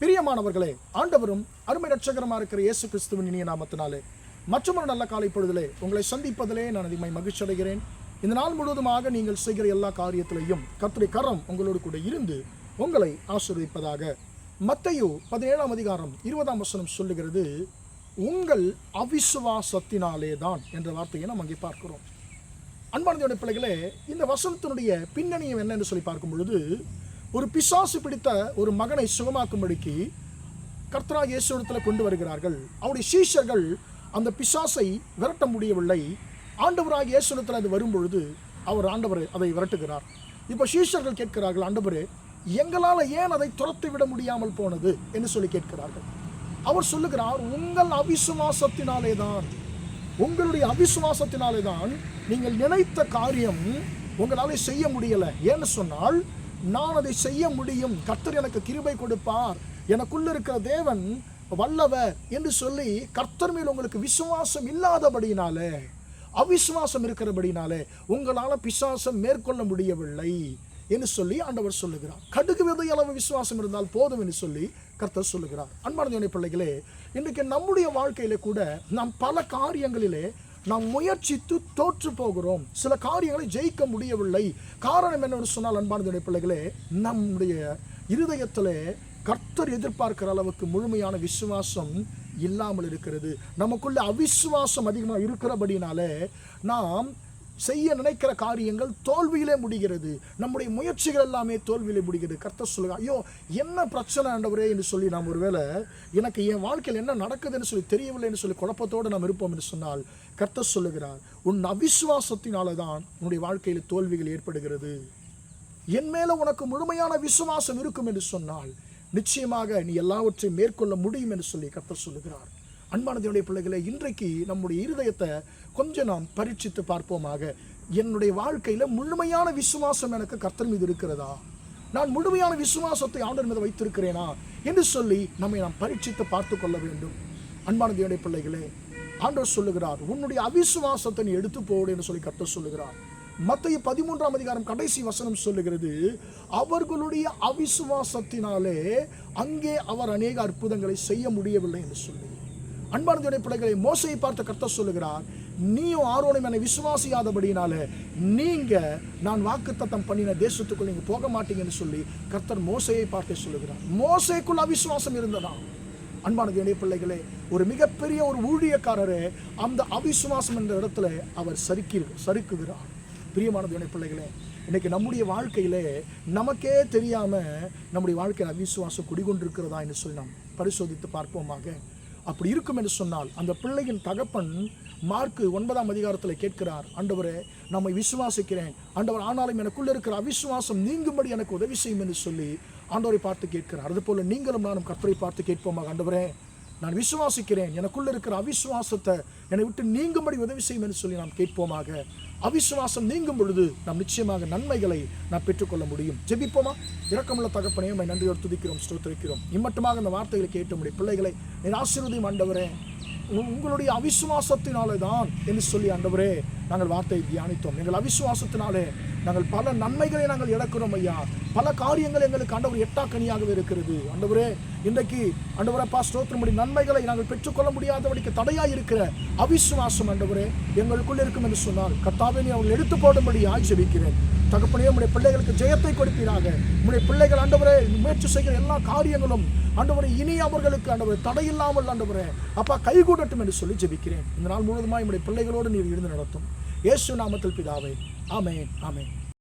பிரியமானவர்களே, ஆண்டவரும் அருமை இரட்சகரமாக இருக்கிற இயேசு கிறிஸ்துவின் இனிய நாமத்தினாலே மற்றொரு நல்ல காலை பொழுதிலே உங்களை சந்திப்பதிலே நான் அதிகமாக மகிழ்ச்சி அடைகிறேன். இந்த நாள் முழுவதுமாக நீங்கள் செய்கிற எல்லா காரியத்திலையும் கர்த்தருடைய கரம் உங்களோடு கூட இருந்து உங்களை ஆசீர்வதிப்பதாக. மத்தேயு 17ஆம் அதிகாரம் 20ஆம் வசனம் சொல்லுகிறது, உங்கள் அவிசுவாசத்தினாலே தான் என்ற வார்த்தையை நாம் அங்கே பார்க்கிறோம். அன்பானவருடைய பிள்ளைகளே, இந்த வசனத்தினுடைய பின்னணியம் என்ன என்று சொல்லி பார்க்கும் பொழுது, ஒரு பிசாசு பிடித்த ஒரு மகனை சுகமாக்கும்படிக்கு கர்த்தராகிய இயேசுவிடத்தில் கொண்டு வருகிறார்கள். அவருடைய சீஷர்கள் அந்த பிசாசை விரட்ட முடியவில்லை. ஆண்டவராகிய இயேசுவிடத்தில் அது வரும்பொழுது ஆண்டவர் அதை விரட்டுகிறார். இப்போ சீஷர்கள் கேட்கிறார்கள், ஆண்டவரே, எங்களால் ஏன் அதை துரத்தி விட முடியாமல் போனது என்று சொல்லி கேட்கிறார்கள். அவர் சொல்லுகிறார், உங்கள் அவிசுவாசத்தினாலே தான், உங்களுடைய அவிசுவாசத்தினாலே தான் நீங்கள் நினைத்த காரியம் உங்களால் செய்ய முடியலை. ஏன்னு சொன்னால், நான் அதை செய்ய முடியும், கர்த்தர் எனக்கு கிருபை கொடுப்பார், எனக்குள்ள இருக்கிற தேவன் வல்லவர் என்று சொல்லி கர்த்தர் மேல் உங்களுக்கு விசுவாசம் இல்லாதபடினாலே, அவிசுவாசம் இருக்கிறபடினாலே உங்களால் பிசாசம் மேற்கொள்ள முடியவில்லை என்று சொல்லி ஆண்டவர் சொல்லுகிறார். கடுகு விதை அளவு விசுவாசம் இருந்தால் போதும் என்று சொல்லி கர்த்தர் சொல்லுகிறார். அன்பார்ந்த பிள்ளைகளே, இன்றைக்கு நம்முடைய வாழ்க்கையிலே கூட நாம் பல காரியங்களிலே நாம் முயற்சித்து தோற்று போகிறோம். சில காரியங்களை ஜெயிக்க முடியவில்லை. காரணம் என்னவென்று சொன்னால், அன்பார்ந்த பிள்ளைகளே, நம்முடைய இருதயத்திலே கர்த்தர் எதிர்பார்க்கிற அளவுக்கு முழுமையான விசுவாசம் இல்லாமல் இருக்கிறது. நமக்குள்ள அவிசுவாசம் அதிகமாக இருக்கிறபடினாலே நாம் செய்ய நினைக்கிற காரியங்கள் தோல்வியிலே முடிகிறது. நம்முடைய முயற்சிகள் எல்லாமே தோல்வியிலே முடிகிறது. கர்த்தர் சொல்லுங்க, ஐயோ என்ன பிரச்சனை ஆண்டவரே என்று சொல்லி நாம் ஒருவேளை எனக்கு என் வாழ்க்கையில் என்ன நடக்குதுன்னு சொல்லி தெரியவில்லை என்று சொல்லி குழப்பத்தோடு நாம் இருப்போம் என்று சொன்னால், கர்த்தர் சொல்லுகிறார், உன் அவிசுவாசத்தினால தான் உன்னுடைய வாழ்க்கையில் தோல்விகள் ஏற்படுகிறது. என் மேல உனக்கு முழுமையான விசுவாசம் இருக்கும் என்று சொன்னால் நிச்சயமாக நீ எல்லாவற்றையும் மேற்கொள்ள முடியும் என்று சொல்லி கர்த்தர் சொல்லுகிறார். அன்பான தேவனுடைய பிள்ளைகளே, இன்றைக்கு நம்முடைய இருதயத்தை கொஞ்சம் நாம் பரீட்சித்து பார்ப்போமாக. என்னுடைய வாழ்க்கையில் முழுமையான விசுவாசம் எனக்கு கர்த்தர் மீது இருக்கிறதா? நான் முழுமையான விசுவாசத்தை ஆண்டவர் மீது வைத்திருக்கிறேனா என்று சொல்லி நம்மை நாம் பரீட்சித்து பார்த்து கொள்ள வேண்டும். அன்பான தேவனுடைய பிள்ளைகளே, ஆண்டவர் சொல்லுகிறார், உன்னுடைய அவிசுவாசத்தை நீ எடுத்து போடு என்று சொல்லி கர்த்தர் சொல்லுகிறார். மத்தேயு 13ஆம் அதிகாரம் கடைசி வசனம் சொல்லுகிறது, அவர்களுடைய அவிசுவாசத்தினாலே அங்கே அவர் அநேக அற்புதங்களை செய்ய முடியவில்லை என்று சொல்லி. அன்பார்ந்த பிள்ளைகளை, மோசையை பார்த்து கர்த்தர் சொல்லுகிறார், நீயும் ஆரோனும் என்னை விசுவாசியாதபடினாலே நீங்க நான் வாக்குத்தத்தம் பண்ணின தேசத்துக்குள் நீங்க போக மாட்டீங்கன்னு சொல்லி கர்த்தர் மோசையை பார்த்து சொல்லுகிறார். மோசைக்குள் அவிசுவாசம் இருந்ததா? அன்பான தேவனுடைய பிள்ளைகளே, ஒரு மிகப்பெரிய ஒரு ஊழியக்காரரே அந்த அவிசுவாசம் என்ற இடத்துல அவர் சறுக்குகிறார். பிரியமான தேவனுடைய பிள்ளைகளே, இன்னைக்கு நம்முடைய வாழ்க்கையிலே நமக்கே தெரியாம நம்முடைய வாழ்க்கையில் அவிசுவாசம் குடிகொண்டிருக்கிறதா என்று சொல்லி நாம் பரிசோதித்து பார்ப்போமாக. அப்படி இருக்கும் என்று சொன்னால், அந்த பிள்ளையின் தகப்பன் மார்க்கு 9ஆம் அதிகாரத்தில் கேட்கிறார், ஆண்டவரே, நம்மை விசுவாசிக்கிறேன் ஆண்டவர், ஆனாலும் எனக்குள்ள இருக்கிற அவிசுவாசம் நீங்கும்படி எனக்கு உதவி செய்யும் என்று சொல்லி ஆண்டவரை பார்த்து கேட்கிறார். அதுபோல நீங்களும் நானும் கர்த்தரை பார்த்து கேட்போமாக, ஆண்டவரே, நான் விசுவாசிக்கிறேன், எனக்குள்ள இருக்கிற அவிசுவாசத்தை என்னை விட்டு நீங்கும்படி உதவி செய்யும் என்று சொல்லி நாம் கேட்போமாக. அவிசுவாசம் நீங்கும் பொழுது நாம் நிச்சயமாக நன்மைகளை நாம் பெற்றுக்கொள்ள முடியும். ஜெபிப்போமா? இரக்கமுள்ள தகப்பனே, உம்மை நன்றியோடு துதிக்கிறோம், ஸ்தோத்திரிக்கிறோம். இம்மட்டுமாக இந்த வார்த்தைகளை கேட்டு உம்முடைய பிள்ளைகளை நீர் ஆசீர்வதியும் ஆண்டவரே. உங்களுடைய அவிசுவாசத்தினாலே தான் என்று சொல்லி ஆண்டவரே நாங்கள் வார்த்தையை தியானித்தோம். எங்கள் அவிசுவாசத்தினாலே நாங்கள் பல நன்மைகளை நாங்கள் இழக்கிறோம் ஐயா. பல காரியங்கள் எங்களுக்கு ஆண்டவர் எட்டாக்கனியாகவே இருக்கிறது. ஆண்டவரே, இன்றைக்கு ஆண்டவரப்பா ஸ்தோத்திரமுடி நன்மைகளை நாங்கள் பெற்றுக்கொள்ள முடியாதபடிக்கு தடையாக இருக்கிற அவிசுவாசம் ஆண்டவரே எங்களுக்குள் இருக்கும் என்று சொன்னால், கர்த்தாவே, நீ அவர்கள் எடுத்து போடும்படி ஜெபிக்கிறேன். தகப்பனே, உம்முடைய பிள்ளைகளுக்கு ஜெயத்தை கொடுப்பீராக. உம்முடைய பிள்ளைகள் ஆண்டவரே முயற்சி செய்கிற எல்லா காரியங்களும் ஆண்டவரே இனி அவர்களுக்கு ஆண்டவரே தடையில்லாமல் ஆண்டவரே அப்பா கைகூடட்டும் என்று சொல்லி ஜெபிக்கிறேன். இந்த நாள் முழுவதுமாய் உம்முடைய பிள்ளைகளோடு நீர் இருந்து நடத்தும். இயேசு நாமத்தில் பிதாவே, ஆமென், ஆமென்.